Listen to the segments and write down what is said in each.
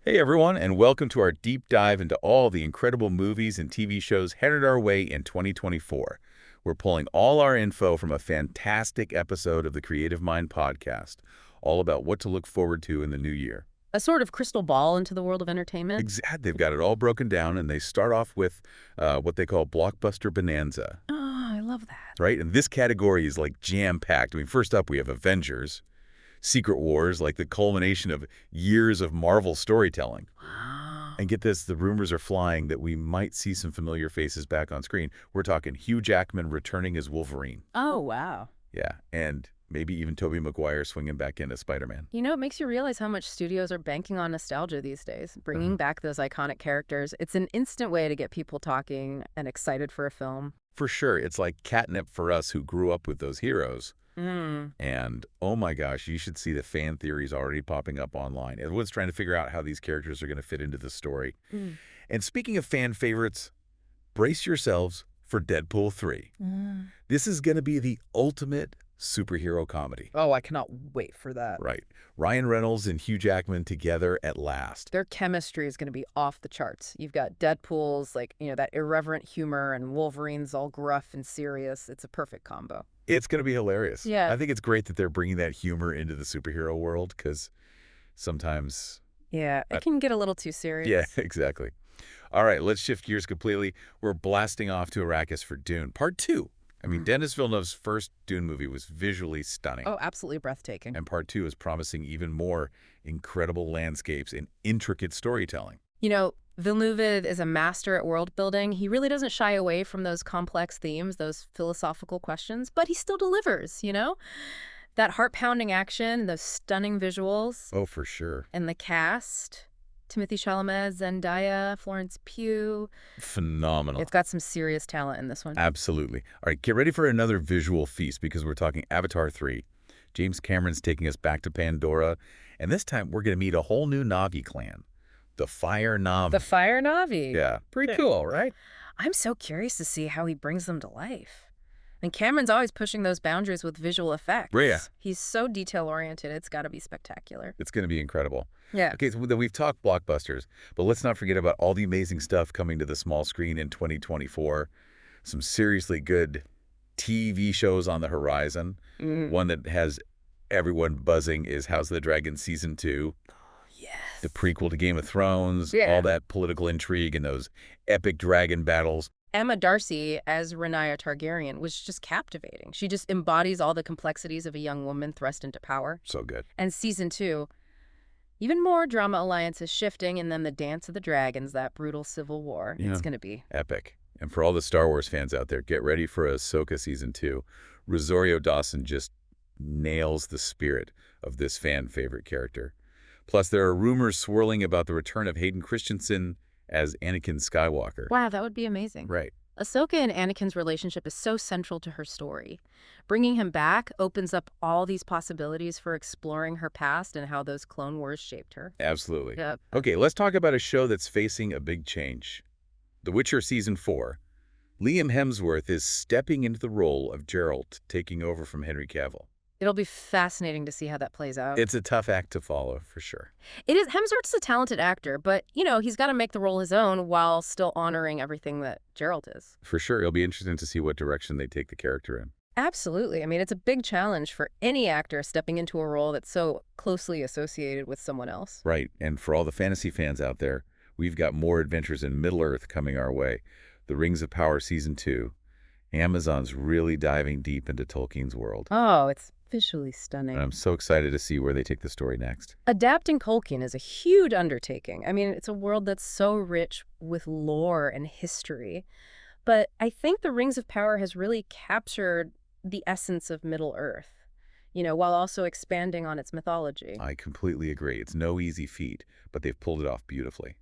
Hey everyone, and welcome to our deep dive into all the incredible movies and TV shows headed our way in 2024. We're pulling all our info from a fantastic episode of the Creative Mind podcast, all about what to look forward to in the new year. A sort of crystal ball into the world of entertainment? Exactly. They've got it all broken down, and they start off with what they call Blockbuster Bonanza, Oh, I love that. right? And this category is like jam-packed. I mean, first up, we have Avengers, Secret Wars, like the culmination of years of Marvel storytelling. Wow. And get this, the rumors are flying that we might see some familiar faces back on screen. We're talking Hugh Jackman returning as Wolverine. Oh, wow. Yeah, and maybe even Tobey Maguire swinging back in as Spider-Man. You know, it makes you realize how much studios are banking on nostalgia these days, bringing back those iconic characters. It's an instant way to get people talking and excited for a film. For sure, it's like catnip for us who grew up with those heroes. Mm. And oh my gosh, you should see the fan theories already popping up online. Everyone's trying to figure out how these characters are going to fit into the story. Mm. And speaking of fan favorites, brace yourselves for Deadpool 3. This is going to be the ultimate superhero comedy. Oh, I cannot wait for that. Right. Ryan Reynolds and Hugh Jackman together at last. Their chemistry is going to be off the charts. You've got Deadpool's, that irreverent humor, and Wolverine's all gruff and serious. It's a perfect combo. It's going to be hilarious. Yeah. I think it's great that they're bringing that humor into the superhero world because sometimes... Yeah, it can get a little too serious. Yeah, exactly. All right, let's shift gears completely. We're blasting off to Arrakis for Dune, Part 2. I mean, Denis Villeneuve's first Dune movie was visually stunning. Oh, absolutely breathtaking. And Part 2 is promising even more incredible landscapes and intricate storytelling. You know, Villeneuve is a master at world building. He really doesn't shy away from those complex themes, those philosophical questions, but he still delivers, you know? That heart-pounding action, those stunning visuals. Oh, for sure. And the cast, Timothée Chalamet, Zendaya, Florence Pugh. Phenomenal. It's got some serious talent in this one. Absolutely. All right, get ready for another visual feast because we're talking Avatar 3. James Cameron's taking us back to Pandora, and this time we're going to meet a whole new Na'vi clan. The Fire Na'vi. The Fire Na'vi. Yeah, pretty cool, right? I'm so curious to see how he brings them to life. And Cameron's always pushing those boundaries with visual effects. Yeah. He's so detail-oriented, it's got to be spectacular. It's going to be incredible. Yeah. Okay, so we've talked blockbusters, but let's not forget about all the amazing stuff coming to the small screen in 2024. Some seriously good TV shows on the horizon. One that has everyone buzzing is House of the Dragon Season 2. Yes. The prequel to Game of Thrones, Yeah. all that political intrigue and those epic dragon battles. Emma Darcy as Rhaenyra Targaryen was just captivating. She just embodies all the complexities of a young woman thrust into power. So good. And Season 2, even more drama alliances shifting, and then the Dance of the Dragons, that brutal civil war. Yeah. It's going to be. Epic. And for all the Star Wars fans out there, get ready for Ahsoka Season 2. Rosario Dawson just nails the spirit of this fan favorite character. Plus, there are rumors swirling about the return of Hayden Christensen as Anakin Skywalker. Wow, that would be amazing. Right. Ahsoka and Anakin's relationship is so central to her story. Bringing him back opens up all these possibilities for exploring her past and how those Clone Wars shaped her. Absolutely. Yep. Okay, let's talk about a show that's facing a big change. The Witcher Season 4. Liam Hemsworth is stepping into the role of Geralt, taking over from Henry Cavill. It'll be fascinating to see how that plays out. It's a tough act to follow, for sure. It is. Hemsworth's a talented actor, but, he's got to make the role his own while still honoring everything that Geralt is. For sure, it'll be interesting to see what direction they take the character in. Absolutely. I mean, it's a big challenge for any actor stepping into a role that's so closely associated with someone else. Right, and for all the fantasy fans out there, we've got more adventures in Middle-earth coming our way. The Rings of Power Season 2. Amazon's really diving deep into Tolkien's world. Oh, it's visually stunning. And I'm so excited to see where they take the story next. Adapting Tolkien is a huge undertaking. I mean, it's a world that's so rich with lore and history. But I think The Rings of Power has really captured the essence of Middle-earth, while also expanding on its mythology. I completely agree. It's no easy feat, but they've pulled it off beautifully.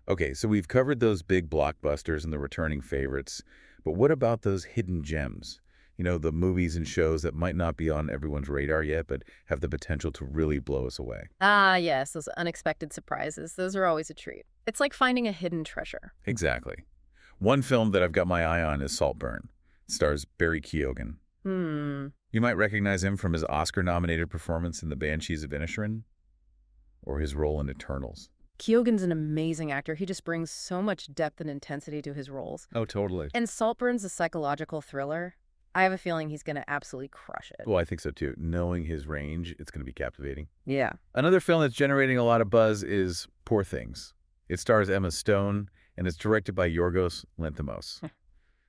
Okay, so we've covered those big blockbusters and the returning favorites, but what about those hidden gems? The movies and shows that might not be on everyone's radar yet, but have the potential to really blow us away. Ah, yes, those unexpected surprises. Those are always a treat. It's like finding a hidden treasure. Exactly. One film that I've got my eye on is Saltburn. It stars Barry Keoghan. You might recognize him from his Oscar-nominated performance in The Banshees of Inisherin or his role in Eternals. Kyogen's an amazing actor. He just brings so much depth and intensity to his roles. Oh, totally. And Saltburn's a psychological thriller. I have a feeling he's going to absolutely crush it. Well, I think so too. Knowing his range, it's going to be captivating. Yeah. Another film that's generating a lot of buzz is Poor Things. It stars Emma Stone, and it's directed by Yorgos Lanthimos,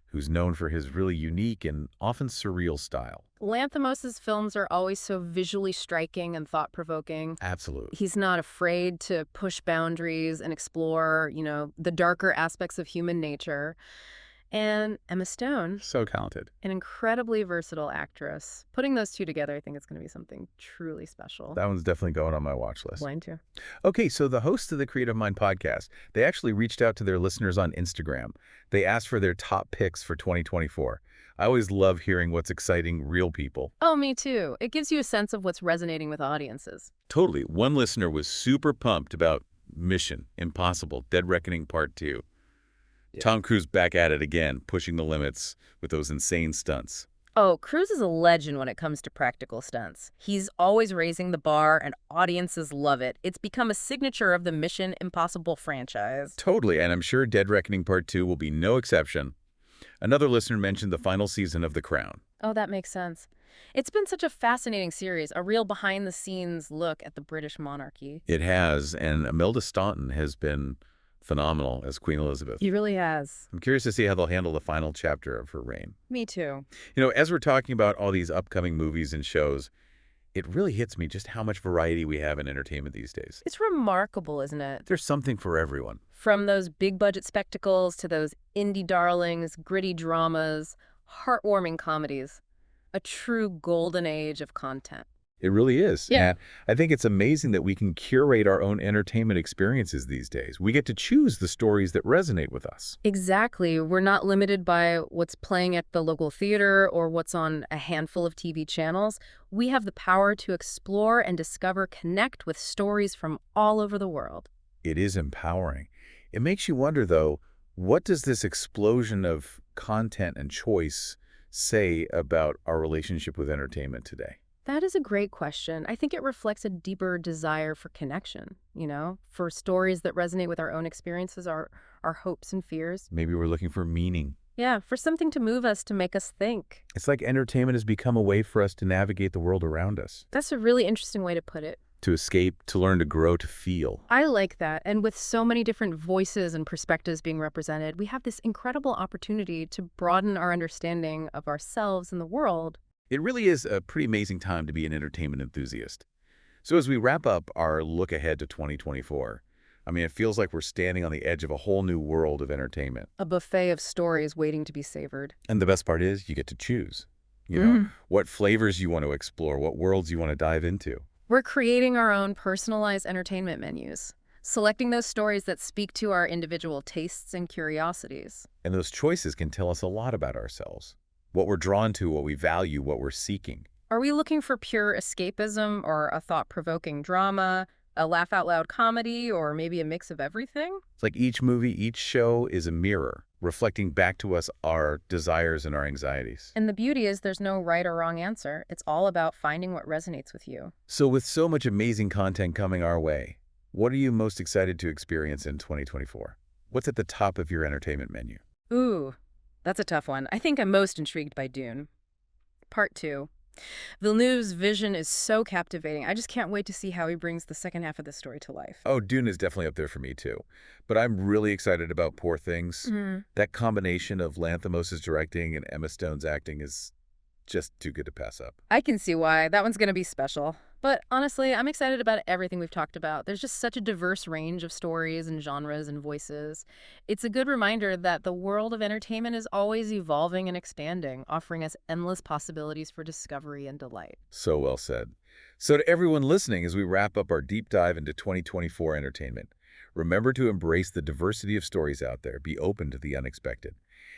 who's known for his really unique and often surreal style. Lanthimos' films are always so visually striking and thought-provoking. Absolutely. He's not afraid to push boundaries and explore, the darker aspects of human nature. And Emma Stone, So talented. an incredibly versatile actress. Putting those two together, I think it's going to be something truly special. That one's definitely going on my watch list. Mine too. Okay, so the hosts of the Creative Mind podcast, they actually reached out to their listeners on Instagram. They asked for their top picks for 2024. I always love hearing what's exciting real people. Oh, me too. It gives you a sense of what's resonating with audiences. Totally. One listener was super pumped about Mission Impossible: Dead Reckoning Part 2. Yeah. Tom Cruise back at it again, pushing the limits with those insane stunts. Oh, Cruise is a legend when it comes to practical stunts. He's always raising the bar, and audiences love it. It's become a signature of the Mission Impossible franchise. Totally, and I'm sure Dead Reckoning Part 2 will be no exception. Another listener mentioned the final season of The Crown. Oh, that makes sense. It's been such a fascinating series, a real behind-the-scenes look at the British monarchy. It has, and Imelda Staunton has been phenomenal as Queen Elizabeth. He really has. I'm curious to see how they'll handle the final chapter of her reign. Me too. As we're talking about all these upcoming movies and shows, it really hits me just how much variety we have in entertainment these days. It's remarkable, isn't it? There's something for everyone. From those big-budget spectacles to those indie darlings, gritty dramas, heartwarming comedies. A true golden age of content. It really is. Yeah. And I think it's amazing that we can curate our own entertainment experiences these days. We get to choose the stories that resonate with us. Exactly. We're not limited by what's playing at the local theater or what's on a handful of TV channels. We have the power to explore and connect with stories from all over the world. It is empowering. It makes you wonder, though, what does this explosion of content and choice say about our relationship with entertainment today? That is a great question. I think it reflects a deeper desire for connection, for stories that resonate with our own experiences, our hopes and fears. Maybe we're looking for meaning. Yeah, for something to move us, to make us think. It's like entertainment has become a way for us to navigate the world around us. That's a really interesting way to put it. To escape, to learn to grow, to feel. I like that. And with so many different voices and perspectives being represented, we have this incredible opportunity to broaden our understanding of ourselves and the world. It really is a pretty amazing time to be an entertainment enthusiast. So as we wrap up our look ahead to 2024, it feels like we're standing on the edge of a whole new world of entertainment. A buffet of stories waiting to be savored. And the best part is you get to choose, what flavors you want to explore, what worlds you want to dive into. We're creating our own personalized entertainment menus, selecting those stories that speak to our individual tastes and curiosities. And those choices can tell us a lot about ourselves. What we're drawn to, what we value, what we're seeking. Are we looking for pure escapism or a thought-provoking drama, a laugh-out-loud comedy, or maybe a mix of everything? It's like each movie, each show is a mirror, reflecting back to us our desires and our anxieties. And the beauty is there's no right or wrong answer. It's all about finding what resonates with you. So with so much amazing content coming our way, what are you most excited to experience in 2024? What's at the top of your entertainment menu? Ooh. That's a tough one. I think I'm most intrigued by Dune. Part 2. Villeneuve's vision is so captivating. I just can't wait to see how he brings the second half of the story to life. Oh, Dune is definitely up there for me, too. But I'm really excited about Poor Things. That combination of Lanthimos' directing and Emma Stone's acting is just too good to pass up. I can see why. That one's going to be special. But honestly, I'm excited about everything we've talked about. There's just such a diverse range of stories and genres and voices. It's a good reminder that the world of entertainment is always evolving and expanding, offering us endless possibilities for discovery and delight. So well said. So to everyone listening, as we wrap up our deep dive into 2024 entertainment, remember to embrace the diversity of stories out there, be open to the unexpected,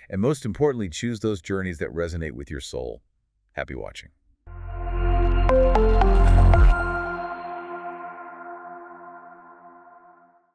and most importantly, choose those journeys that resonate with your soul. Happy watching.